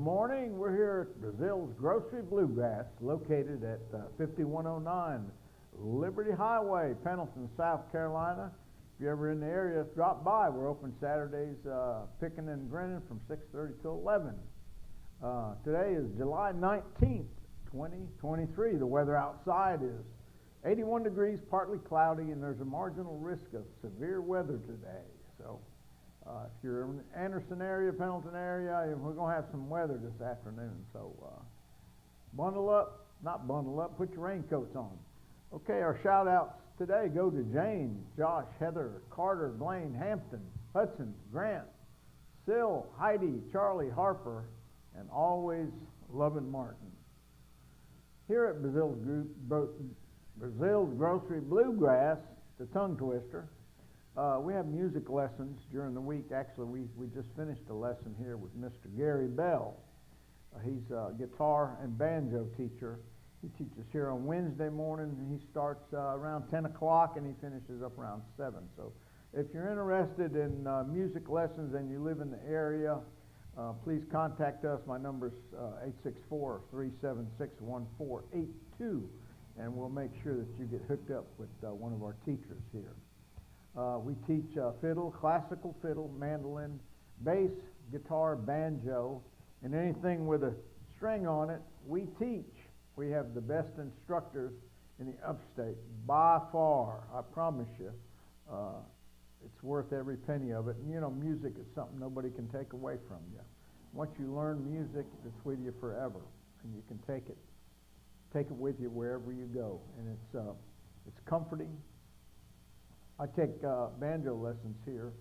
morning. We're here at Breazeale's Grocery Bluegrass, located at 5109 Liberty Highway, Pendleton, South Carolina. If you're ever in the area, drop by. We're open Saturdays, Pickin and grinning from 6:30 till 11. Today is July 19th, 2023. The weather outside is 81 degrees, partly cloudy, and there's a marginal risk of severe weather today. So if you're in the Anderson area, Pendleton area, we're going to have some weather this afternoon. So bundle up, not bundle up, put your raincoats on. Okay, our shout outs today go to Jane, Josh, Heather, Carter, Blaine, Hampton, Hudson, Grant, Sil, Heidi, Charlie, Harper, and always loving Martin. Here at Breazeale's Grocery Bluegrass, the tongue twister, we have music lessons during the week. Actually, we just finished a lesson here with Mr. Gary Bell. He's a guitar and banjo teacher. He teaches here on Wednesday morning. He starts around 10 o'clock and he finishes up around 7. So if you're interested in music lessons and you live in the area, please contact us. My number is 864-376-1482, and we'll make sure that you get hooked up with one of our teachers here. We teach fiddle, classical fiddle, mandolin, bass, guitar, banjo, and anything with a string on it, we teach. We have the best instructors in the upstate, by far. I promise you, it's worth every penny of it. And you know, music is something nobody can take away from you. Once you learn music, it's with you forever, and you can take it with you wherever you go. And it's comforting. I take banjo lessons here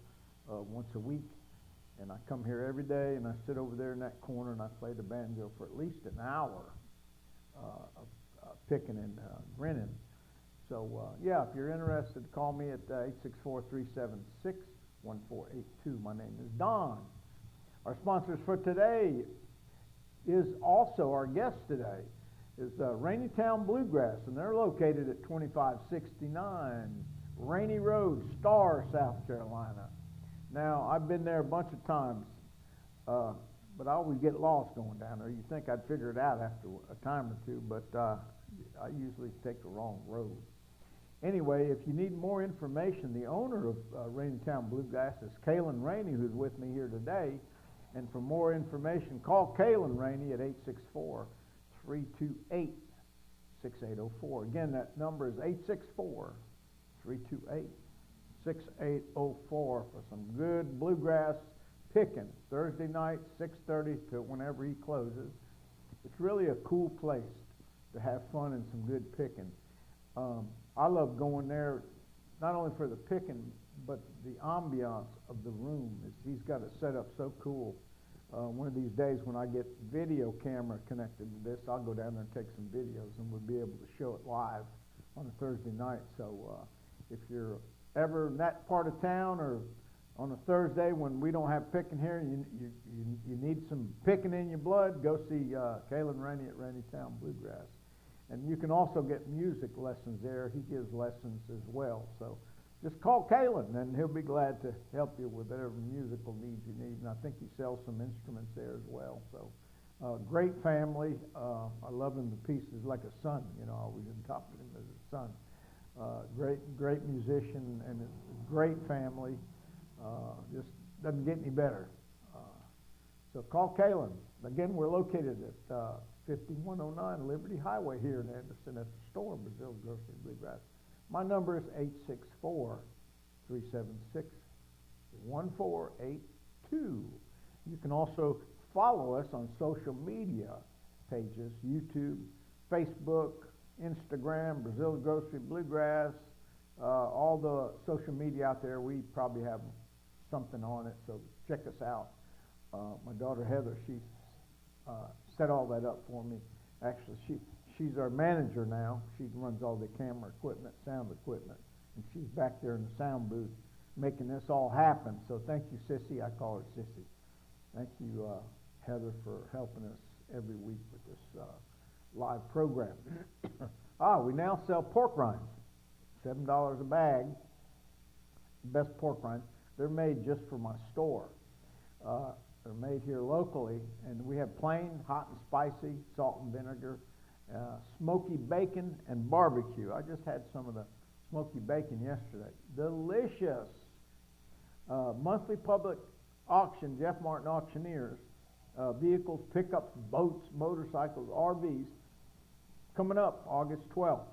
once a week, and I come here every day, and I sit over there in that corner, and I play the banjo for at least an hour of picking and grinning. So, yeah, if you're interested, call me at 864-376-1482. My name is Don. Our sponsors for today is also, our guest today is Raineytown Bluegrass, and they're located at 2569 Rainey Road, Starr, South Carolina. Now, I've been there a bunch of times, but I always get lost going down there. You think I'd figure it out after a time or two, but I usually take the wrong road. Anyway, if you need more information, the owner of Raineytown Bluegrass is Calen Rainey, who's with me here today. And for more information, call Calen Rainey at 864-328-6804. Again, that number is 864-328-6804 for some good bluegrass picking. Thursday night, 6:30 to whenever he closes. It's really a cool place to have fun and some good picking. I love going there, not only for the picking, but the ambiance of the room. He's got it set up so cool. One of these days when I get video camera connected to this, I'll go down there and take some videos, and we'll be able to show it live on a Thursday night. So if you're ever in that part of town, or on a Thursday when we don't have picking here, and you need some picking in your blood, go see Calen Rainey at Raineytown Bluegrass. And you can also get music lessons there. He gives lessons as well. So just call Calen, and he'll be glad to help you with whatever musical needs you need. And I think he sells some instruments there as well. So great family. I love him to pieces, like a son. You know, I always adopted him as a son. Great musician and a great family. Just doesn't get any better. So call Calen. Again, we're located at 5109 Liberty Highway here in Anderson at the store, Breazeale's Grocery Bluegrass. My number is 864-376-1482. You can also follow us on social media pages, YouTube, Facebook, Instagram, Breazeale's Grocery Bluegrass, all the social media out there. We probably have something on it, so check us out. My daughter Heather, she set all that up for me. Actually, she's our manager now. She runs all the camera equipment, sound equipment, and she's back there in the sound booth making this all happen. So thank you, Sissy. I call her Sissy. Thank you, Heather, for helping us every week with this live program. We now sell pork rinds, $7 a bag. Best pork rinds. They're made just for my store. They're made here locally, and we have plain, hot and spicy, salt and vinegar, smoky bacon, and barbecue. I just had some of the smoky bacon yesterday. Delicious. Monthly public auction, Jeff Martin Auctioneers, vehicles, pickups, boats, motorcycles, RVs, coming up August 12th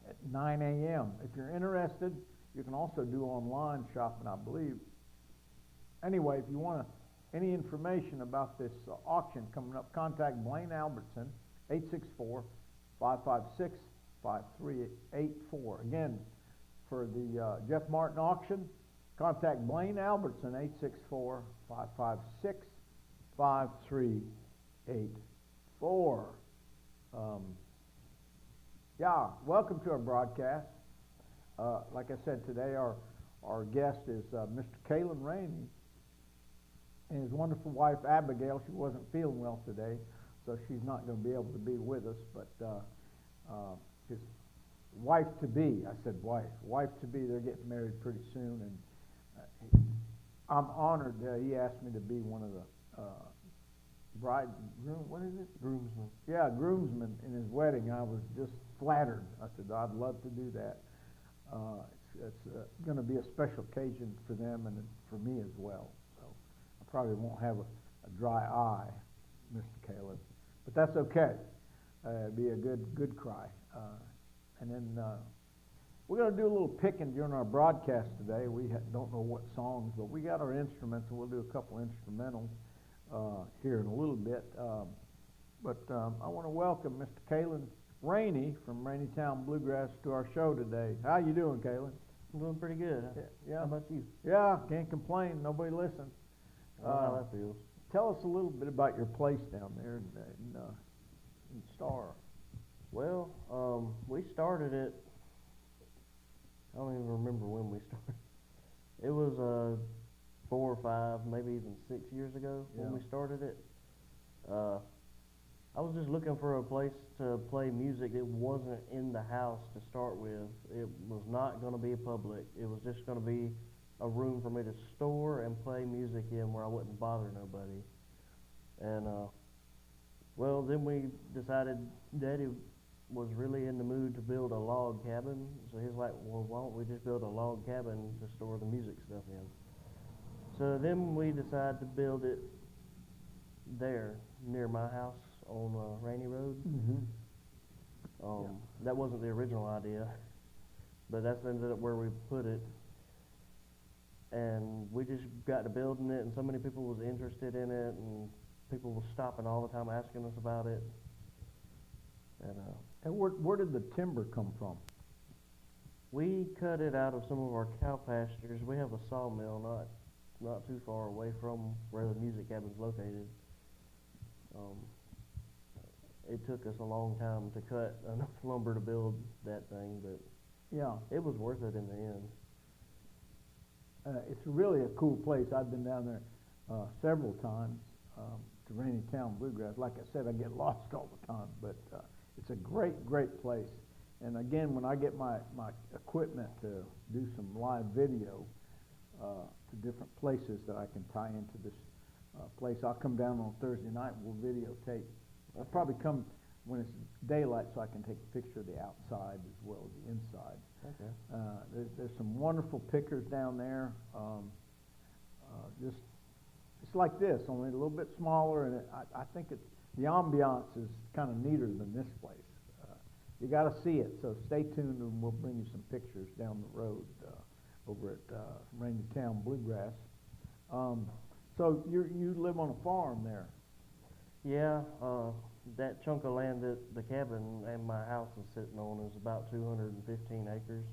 at 9 a.m. If you're interested, you can also do online shopping, I believe. Anyway, if you want any information about this auction coming up, contact Blaine Albertson, 864-556-5384. Again, for the Jeff Martin auction, contact Blaine Albertson, 864-556-5384. Welcome to our broadcast. Like I said, today our guest is Mr. Calen Rainey and his wonderful wife, Abigail. She wasn't feeling well today, so she's not going to be able to be with us, but his wife-to-be, I said wife-to-be, they're getting married pretty soon, and I'm honored he asked me to be one of the groomsmen. Yeah, groomsmen in his wedding. I was just flattered. I said, I'd love to do that. It's going to be a special occasion for them and for me as well. So I probably won't have a dry eye, Mr. Calen, but that's okay. It'd be a good cry. And then we're going to do a little picking during our broadcast today. We don't know what songs, but we got our instruments, and we'll do a couple instrumentals here in a little bit. But I want to welcome Mr. Calen Rainey from Raineytown Bluegrass to our show today. How you doing, Calen? I'm doing pretty good. Yeah. How about you? Yeah, can't complain. Nobody listens. How that feels. Tell us a little bit about your place down there in Starr. Well, we started it, I don't even remember when we started. It was 4 or 5, maybe even 6 years ago when we started it. I was just looking for a place to play music that wasn't in the house to start with. It was not going to be public. It was just going to be a room for me to store and play music in where I wouldn't bother nobody. And, well, then we decided Daddy was really in the mood to build a log cabin. So he's like, well, why don't we just build a log cabin to store the music stuff in? So then we decided to build it there near my house on Rainey Road. Mm-hmm. That wasn't the original idea, but that's ended up where we put it. And we just got to building it, and so many people was interested in it, and people was stopping all the time asking us about it. And where did the timber come from? We cut it out of some of our cow pastures. We have a sawmill not too far away from where the music cabin's located. It took us a long time to cut enough lumber to build that thing, but it was worth it in the end. It's really a cool place. I've been down there several times to Raineytown Bluegrass. Like I said, I get lost all the time, but it's a great place. And again, when I get my equipment to do some live video to different places that I can tie into this place, I'll come down on Thursday night and we'll videotape. I'll probably come when it's daylight so I can take a picture of the outside as well as the inside. Okay. There's some wonderful pickers down there. It's like this, only a little bit smaller, and I think the ambiance is kind of neater than this place. You got to see it, so stay tuned, and we'll bring you some pictures down the road over at Raineytown Bluegrass. So you live on a farm there? Yeah, that chunk of land that the cabin and my house is sitting on is about 215 acres,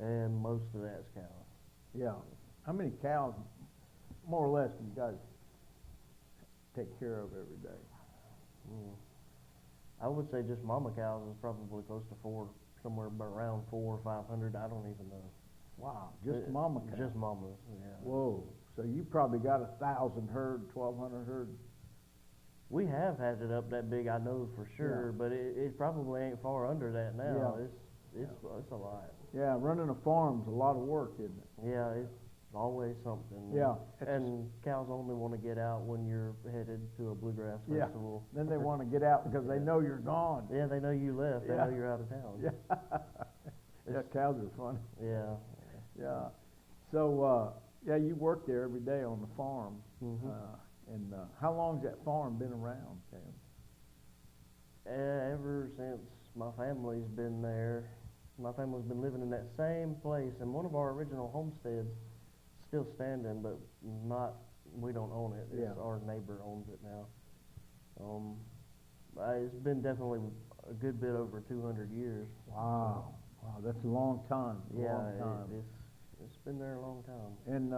and most of that's cows. Yeah. How many cows, more or less, do you guys take care of every day? I would say just mama cows is probably close to somewhere around 400 or 500. I don't even know. Wow, just mama cows? Just mamas, yeah. Whoa, so you probably got 1,000 herd, 1,200 herd? We have had it up that big, I know for sure, but it probably ain't far under that now. Yeah. It's a lot. Yeah, running a farm's a lot of work, isn't it? Yeah, always something. Yeah. And cows only want to get out when you're headed to a bluegrass Yeah. festival. Then they want to get out because they know you're gone. Yeah, they know you left. They Yeah. know you're out of town. Yeah. Yeah, cows are fun. Yeah. Yeah. So, yeah, you work there every day on the farm. Mhm. And how long's that farm been around, Cam? Ever since my family's been there, my family's been living in that same place, and one of our original homesteads still standing, but we don't own it. It's Yeah. our neighbor owns it now. It's been definitely a good bit over 200 years. Wow. Wow, that's a long time. Yeah, Long time. it's been there a long time. And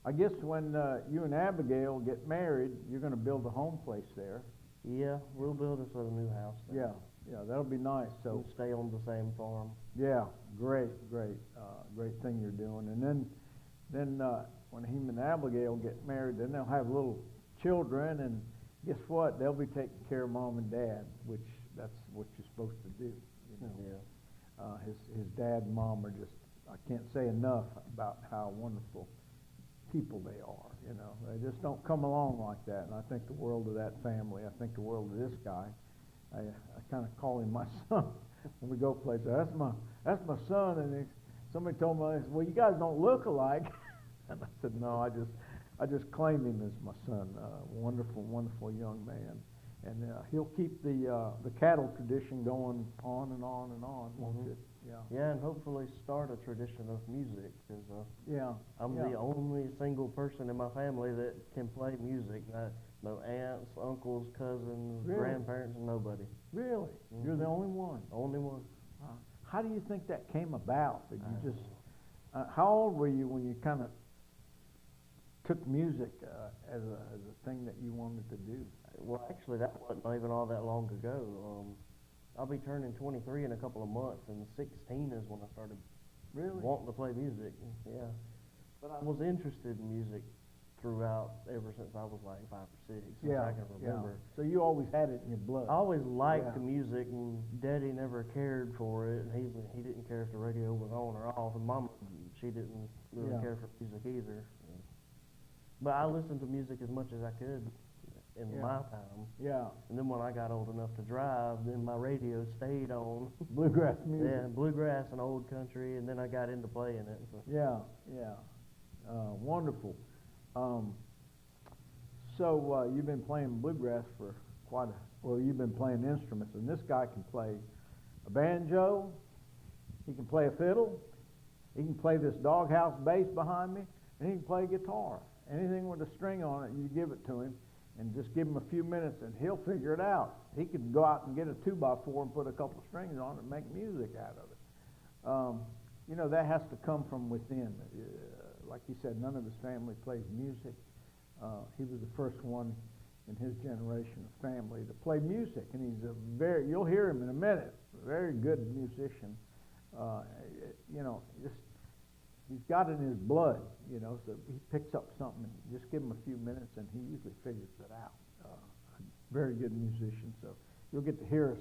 I guess when you and Abigail get married, you're going to build a home place there. Yeah, we'll build us a new house there. Yeah, yeah, that'll be nice. So, We'll stay on the same farm. yeah, great thing you're doing. And then when him and Abigail get married, then they'll have little children, and guess what? They'll be taking care of mom and dad, which that's what you're supposed to do. You know, Yeah. his dad and mom are just, I can't say enough about how wonderful people they are. You know, they just don't come along like that. And I think the world of that family. I think the world of this guy. I kind of call him my son when we go places. That's my son. And somebody told me, well, you guys don't look alike. And I said, no, I just claim him as my son. Wonderful young man. And he'll keep the cattle tradition going on and on and on, won't Mhm. it? Yeah. Yeah, and hopefully start a tradition of music, because Yeah. I'm yeah. the only single person in my family that can play music. No aunts, uncles, cousins, Really? grandparents, nobody. Really? You're the only one? Only one. How do you think that came about? Did you just, how old were you when you kind of took music as a thing that you wanted to do? Well, actually, that wasn't even all that long ago. I'll be turning 23 in a couple of months, and 16 is when I started Really? wanting to play music. Yeah. But I was interested in music throughout ever since I was like 5 or 6, since I can remember. Yeah. So you always had it in your blood. I always liked Yeah. the music, and Daddy never cared for it. He didn't care if the radio was on or off, and Mama, she didn't really Yeah. care for music either. But I listened to music as much as I could in Yeah. my time. Yeah. And then when I got old enough to drive, then my radio stayed on. Bluegrass music. Yeah, bluegrass and old country, and then I got into playing it. So. Yeah. Yeah. Wonderful. So you've been playing bluegrass for you've been playing instruments, and this guy can play a banjo, he can play a fiddle, he can play this doghouse bass behind me, and he can play guitar. Anything with a string on it, you give it to him, and just give him a few minutes, and he'll figure it out. He could go out and get a 2x4 and put a couple strings on it and make music out of it. You know, that has to come from within. Like he said, none of his family plays music. He was the first one in his generation of family to play music, and he's you'll hear him in a minute, a very good musician. You know, he's got it in his blood, you know, so he picks up something, and just give him a few minutes, and he usually figures it out. Very good musician, so you'll get to hear us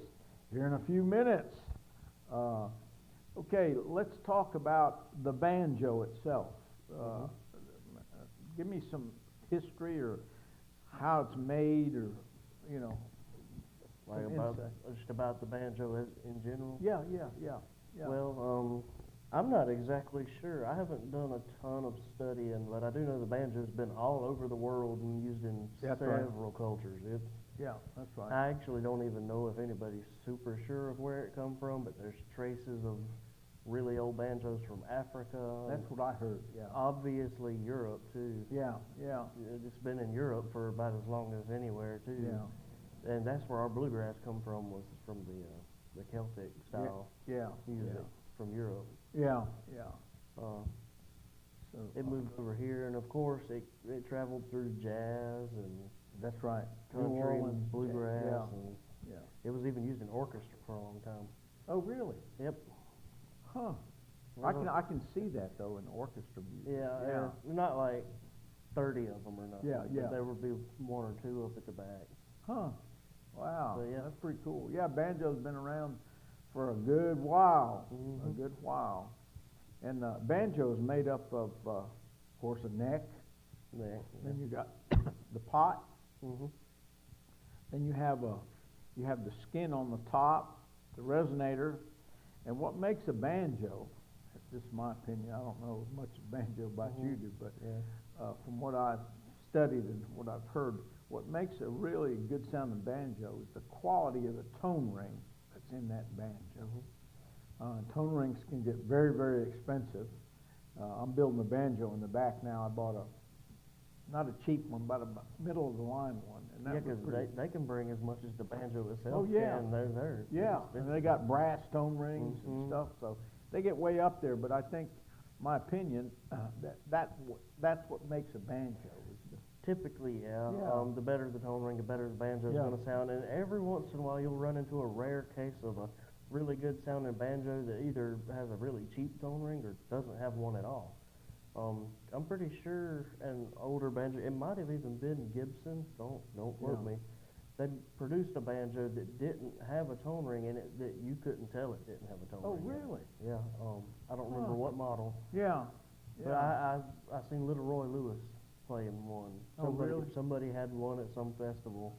here in a few minutes. Okay, let's talk about the banjo itself. Give me some history or how it's made, or, you know, Like some about insight. just about the banjo in general. Yeah. Well, I'm not exactly sure. I haven't done a ton of studying, but I do know the banjo's been all over the world and used in That's right. several cultures. Yeah, that's right. I actually don't even know if anybody's super sure of where it come from, but there's traces of really old banjos from Africa. That's what I heard. Yeah. Obviously Europe too. Yeah. It's been in Europe for about as long as anywhere too. Yeah. And that's where our bluegrass come from, was from the Celtic style Yeah. music from Europe. Yeah. So It moved over here, and of course it traveled through jazz and that's right. New country Orleans, and bluegrass, and Yeah. it was even used in orchestra for a long time. Oh, really? Yep. Huh. I can see that though in orchestra music. Yeah. Not like 30 of them or nothing. Yeah. But there would be one or two up at the back. Huh. Wow. So, yeah. That's pretty cool. Yeah, banjo's been around for a good while. Mhm. A good while. And banjo is made up of course, a neck. Yeah. Then you got the pot. Mhm. Then you have the skin on the top, the resonator, and what makes a banjo, that's just my opinion, I don't know as much banjo about you do, but from what I've studied and what I've heard, what makes a really good sounding banjo is the quality of the tone ring that's in that banjo. Tone rings can get very, very expensive. I'm building a banjo in the back now. I bought not a cheap one, but a middle of the line one. And that Yeah, was because they can bring as much as the banjo itself. Oh, yeah. can. They're Yeah, and expensive. they got brass tone rings and Mhm. stuff, so they get way up there. But I think, my opinion, that's what makes a banjo. Is Typically, yeah. Yeah. The better the tone ring, the better the banjo's Yeah. going to sound. And every once in a while, you'll run into a rare case of a really good sounding banjo that either has a really cheap tone ring or doesn't have one at all. I'm pretty sure an older banjo, it might have even been Gibson. Don't quote Yeah. me. They produced a banjo that didn't have a tone ring in it that you couldn't tell it didn't have a tone Oh, ring. in it. really? Yeah. I don't remember Huh. what model. Yeah. But I seen Little Roy Lewis playing one. Oh, really? Somebody had one at some festival,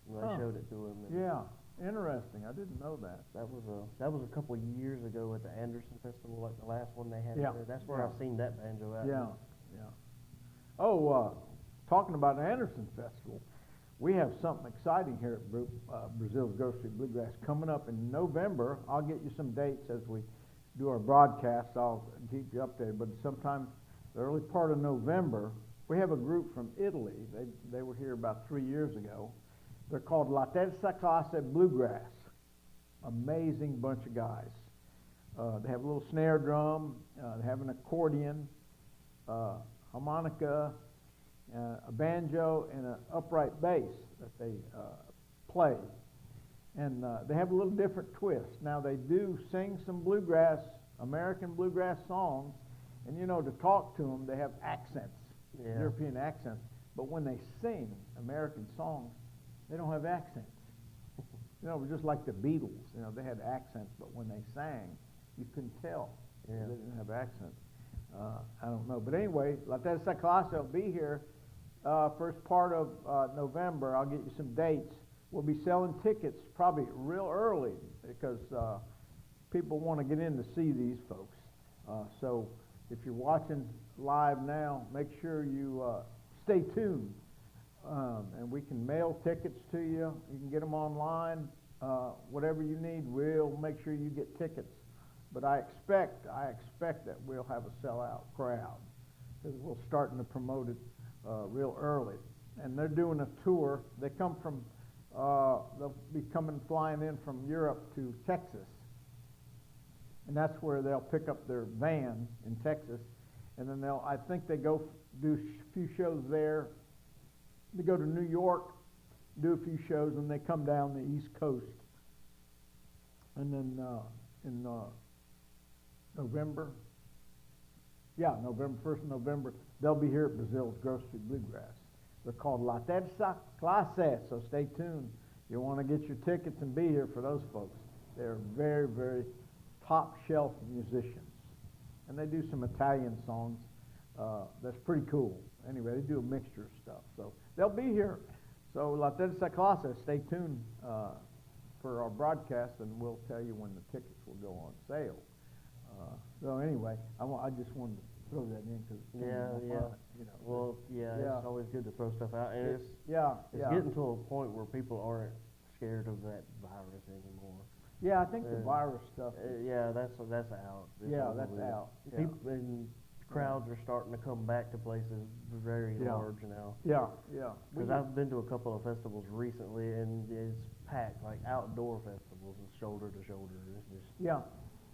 and they Huh. showed it to him. And Yeah. Interesting. I didn't know that. that was a couple of years ago at the Anderson Festival, like the last one they had Yeah. there. That's where Yeah. I seen that banjo at. Yeah. Yeah. Oh, talking about Anderson Festival, we have something exciting here at Breazeale's Grocery Bluegrass coming up in November. I'll get you some dates as we do our broadcast. I'll keep you updated. But sometime the early part of November, we have a group from Italy. They were here about 3 years ago. They're called La Terza Classe Bluegrass. Amazing bunch of guys. They have a little snare drum. They have an accordion, harmonica, a banjo, and an upright bass that they play. And they have a little different twist. Now, they do sing some bluegrass, American bluegrass songs, and to talk to them, they have accents, Yeah. European accents. But when they sing American songs, they don't have accents. Just like the Beatles, they had accents, but when they sang, you couldn't tell. Yeah. They didn't have accents. I don't know. But anyway, La Terza Classe will be here first part of November. I'll get you some dates. We'll be selling tickets probably real early because people want to get in to see these folks. So if you're watching live now, make sure you stay tuned. And we can mail tickets to you. You can get them online. Whatever you need, we'll make sure you get tickets. But I expect that we'll have a sellout crowd because we're starting to promote it real early. And they're doing a tour. They come from, they'll be flying in from Europe to Texas. And that's where they'll pick up their van in Texas. And then I think they go do a few shows there. They go to New York, do a few shows, and they come down the East Coast. And then in November, November 1st of November, they'll be here at Breazeale's Grocery Bluegrass. They're called La Terza Classe, so stay tuned. You want to get your tickets and be here for those folks. They're very, very top shelf musicians. And they do some Italian songs. That's pretty cool. Anyway, they do a mixture of stuff. So they'll be here. So La Terza Classe, stay tuned for our broadcast, and we'll tell you when the tickets will go on sale. So anyway, I just wanted to throw that in because Well, it's always good to throw stuff out, and it's yeah. getting to a point where people aren't scared of that virus anymore. Yeah, I think the virus stuff. That's out. It's Yeah, over that's with. out. Yeah. People and crowds are starting to come back to places very large now. Yeah. Because I've been to a couple of festivals recently, and it's packed, like outdoor festivals, and shoulder to shoulder. It's just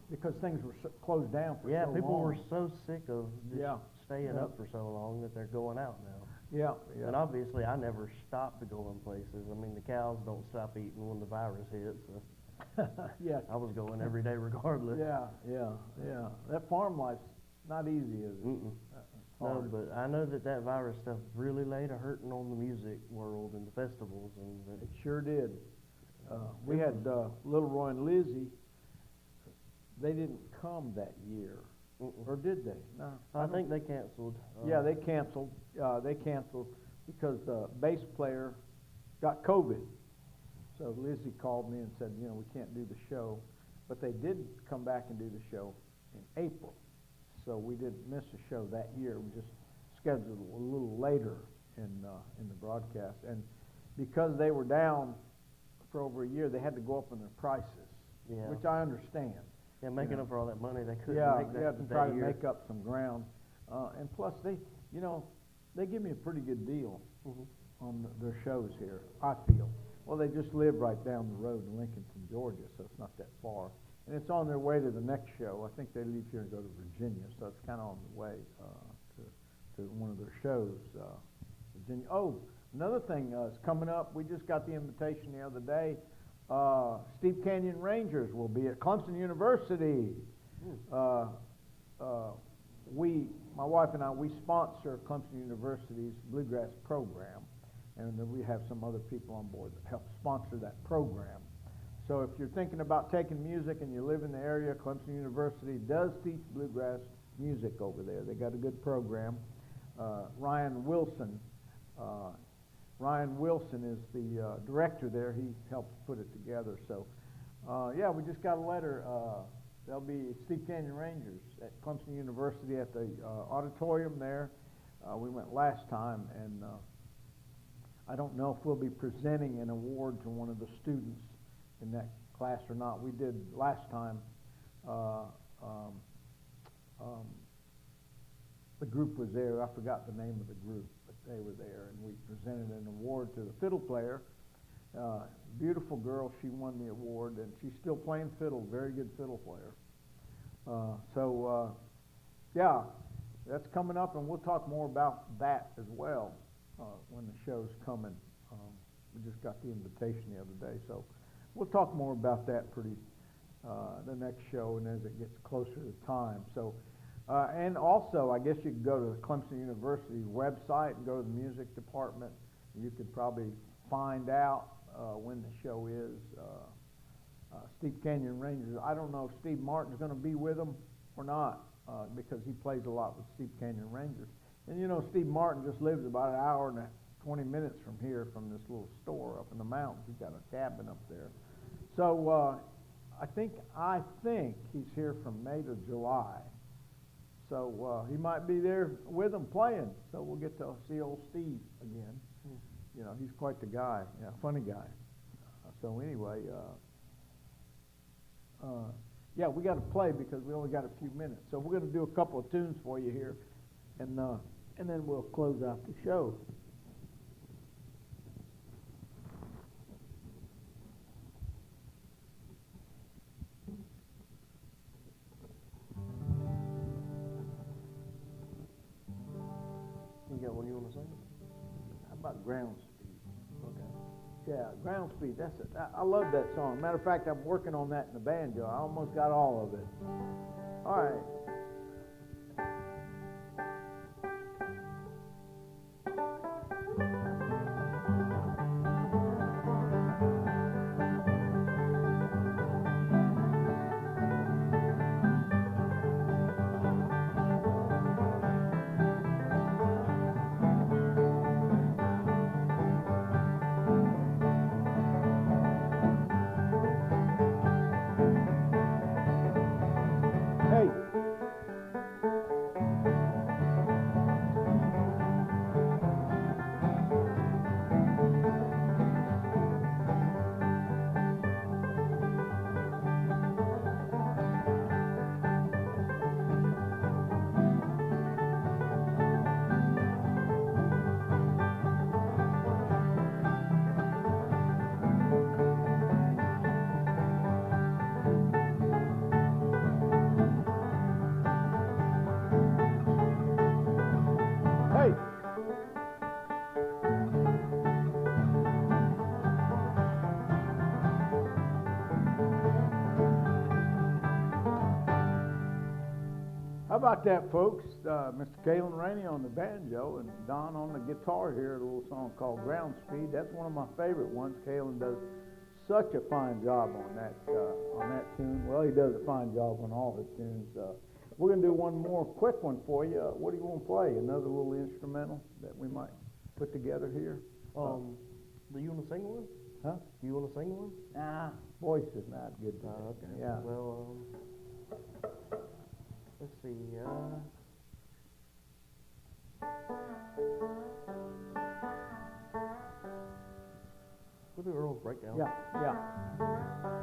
because things were closed down for so long. people were so sick of just staying Yep. up for so long that they're going out now. Yeah. And obviously, I never stopped going places. I mean, the cows don't stop eating when the virus hits. So Yes. I was going every day regardless. Yeah. That farm life's not easy, is it? Mm-mm. No, Hard. but I know that virus stuff really laid a hurting on the music world and the festivals, and It sure did. We had Little Roy and Lizzie. They didn't come that year. Or did they? No. I think they canceled. Yeah, they canceled. They canceled because the bass player got COVID. So Lizzie called me and said, you know, we can't do the show. But they did come back and do the show in April. So we didn't miss a show that year. We just scheduled it a little later in the broadcast. And because they were down for over a year, they had to go up on their prices, which I understand. Yeah, making up for all that money they couldn't make that Yeah, to try to year. make up some ground. And plus, they give me a pretty good deal on their shows here, I feel. Well, they just live right down the road in Lincolnton, Georgia, so it's not that far. And it's on their way to the next show. I think they leave here and go to Virginia, so it's kind of on the way to one of their shows. Virginia. Oh, another thing is coming up. We just got the invitation the other day. Steep Canyon Rangers will be at Clemson University. My wife and I, we sponsor Clemson University's Bluegrass program, and then we have some other people on board that help sponsor that program. So if you're thinking about taking music and you live in the area, Clemson University does teach bluegrass music over there. They got a good program. Ryan Wilson is the director there. He helps put it together. So, we just got a letter. There'll be Steep Canyon Rangers at Clemson University at the auditorium there. We went last time, and I don't know if we'll be presenting an award to one of the students in that class or not. We did last time. The group was there. I forgot the name of the group, but they were there, and we presented an award to the fiddle player. Beautiful girl. She won the award, and she's still playing fiddle. Very good fiddle player. That's coming up, and we'll talk more about that as well when the show's coming. We just got the invitation the other day, so we'll talk more about that the next show and as it gets closer to time. So, and also, I guess you could go to the Clemson University's website and go to the music department. You could probably find out when the show is. Steep Canyon Rangers. I don't know if Steve Martin's going to be with them or not because he plays a lot with Steep Canyon Rangers. And you know, Steve Martin just lives about an hour and 20 minutes from here, from this little store up in the mountains. He's got a cabin up there. So I think he's here from May to July. So he might be there with them playing. So we'll get to see old Steve again. You know, he's quite the guy. Yeah, funny guy. So anyway, we got to play because we only got a few minutes. So we're going to do a couple of tunes for you here, and then we'll close out the show. You got one you want to sing? How about Ground Speed? Okay. Yeah, Ground Speed. That's it. I love that song. Matter of fact, I'm working on that in the banjo. I almost got all of it. All right. How about that, folks? Mr. Calen Rainey on the banjo and Don on the guitar here, a little song called Ground Speed. That's one of my favorite ones. Calen does such a fine job on that tune. Well, he does a fine job on all his tunes. We're going to do one more quick one for you. What do you want to play? Another little instrumental that we might put together here? Do you want to sing one? Huh? Do you want to sing one? Nah, voice is not good today. Okay. Yeah. Well, let's see. We'll do Earl's Breakdown. Yeah, yeah.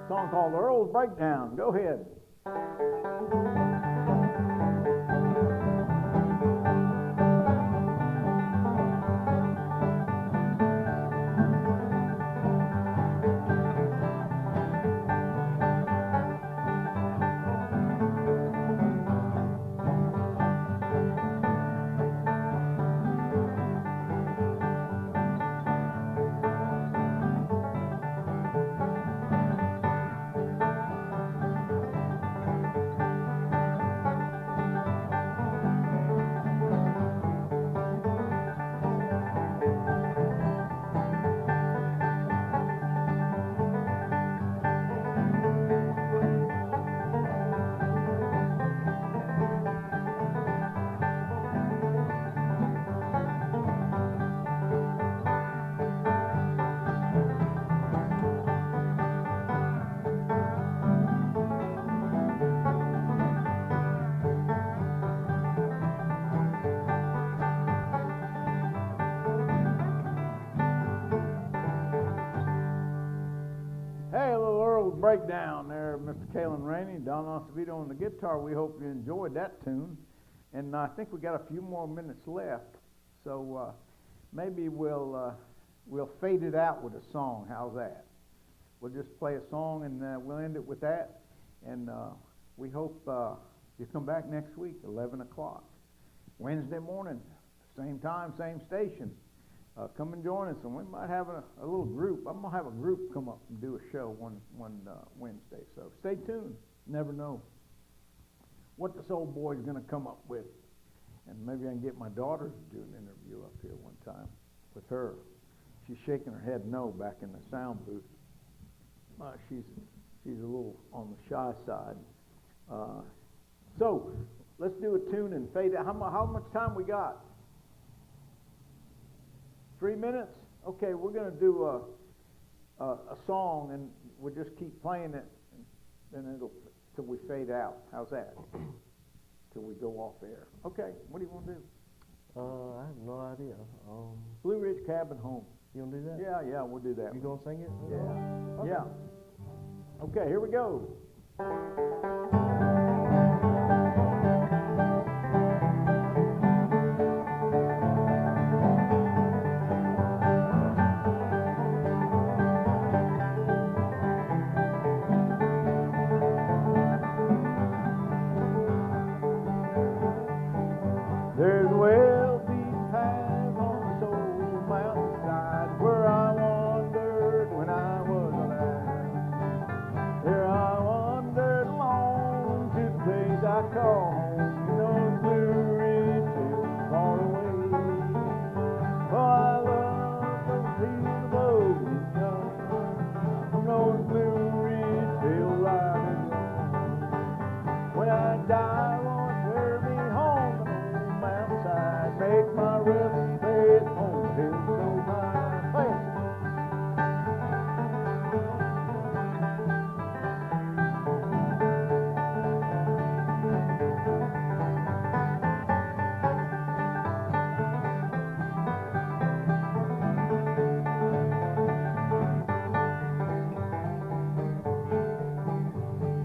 Song called Earl's Breakdown. Go ahead. Breakdown there, Mr. Calen Rainey, Don Acevedo on the guitar. We hope you enjoyed that tune. And I think we got a few more minutes left, so maybe we'll fade it out with a song. How's that? We'll just play a song and we'll end it with that. And we hope you come back next week, 11 o'clock. Wednesday morning, same time, same station. Come and join us, and we might have a little group. I'm going to have a group come up and do a show one Wednesday, so stay tuned. Never know what this old boy's going to come up with. And maybe I can get my daughter to do an interview up here one time with her. She's shaking her head no back in the sound booth. She's a little on the shy side. So let's do a tune and fade out. How much time we got? 3 minutes? Okay, we're going to do a song, and we'll just keep playing it, and then till we fade out. How's that? Till we go off air. Okay, what do you want to do? I have no idea. Blue Ridge Cabin Home. You want to do that? Yeah, we'll do that. You gonna sing it? Yeah. Okay. Yeah. Okay, here we go. There's a well-beaten path on this old mountainside where I wandered when I was a lad. There I wandered alone to the place I call home. You know, Blue Ridge Hills far away. Oh, I love those hills above and young. From those Blue Ridge Hills riding along. When I die, won't carry me home. Make my rest stay at home till so high. Hey.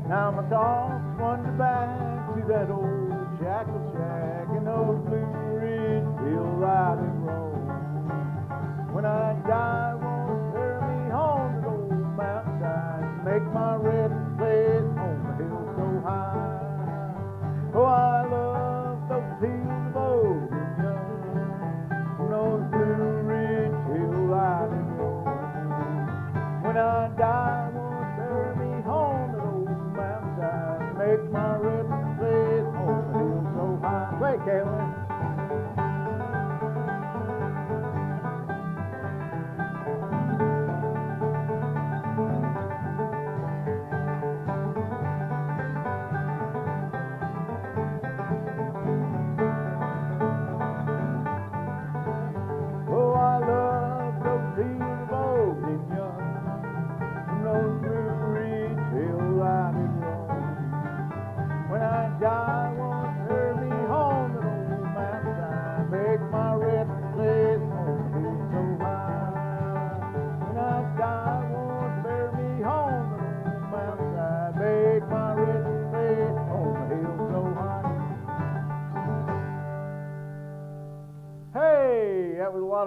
Now my thoughts wander back to that old jackal shack and those Blue Hill riding road. When I die, won't carry me home to the old mountainside. Make my red place on the hill so high. Oh, I love those hills of old and young. From those Blue Ridge Hill riding road. When I die, won't carry me home to the old mountainside. Make my red place on the hill so high. Play, Calen.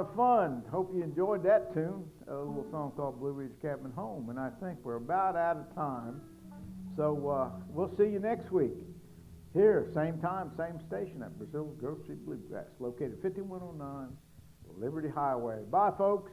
of fun. Hope you enjoyed that tune, a little song called Blue Ridge Cabin Home. And I think we're about out of time. So we'll see you next week. Here, same time, same station at Breazeale Grocery Bluegrass, located 5109 Liberty Highway. Bye, folks.